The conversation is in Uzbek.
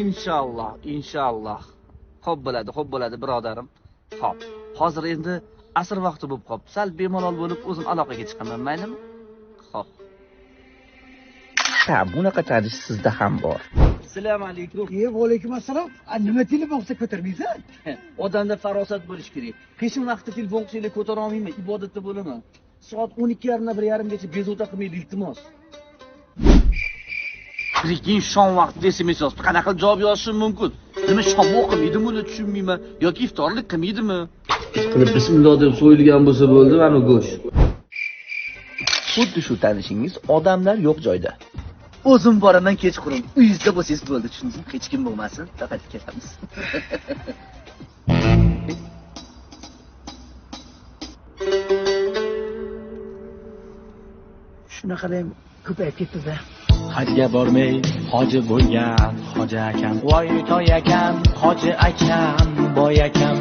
Inshaalloh, inshaalloh. Xo'p bo'ladi, birodarim. Xo'p. Hozir endi asr vaqti bo'lib qoldi. Sal bemalol bo'lib o'zim aloqaga chiqaman, maylimi? Xo'p. Ha, bunaqa tanish sizda ham bor. Assalomu alaykum. Va alaykum assalom. Nima telefonni ko'tarmaysan? Odamda farosat bo'lish kerak. Qishin vaqtda telefon qilsanglar ko'tara olmayman, ibodatda bo'laman. Soat 12:30 1:30gacha bezovta qilmaydi, iltimos. Prikin shom vaqtida SMS yozib, qanaqa javob yozishim mumkin? Nima shom o'qimaydimi, uni tushunmayman yoki iftorlik qilmaydimi? Qilib bismillah deb so'yilgan bo'lsa bo'ldi, mana go'sht. Xuddi shu tanishingiz odamlar yo'q joyda. O'zim boraman kechqurun. Uyingizda bo'lsangiz bo'ldi, tushundingizmi? Hech kim bo'lmasin, faqat ketamiz. Shunaqalar ko'payib ketdi-da. Hajga bormay hoji bo'lgan hoji akam, voy toy akam, hoji akam, boy akam.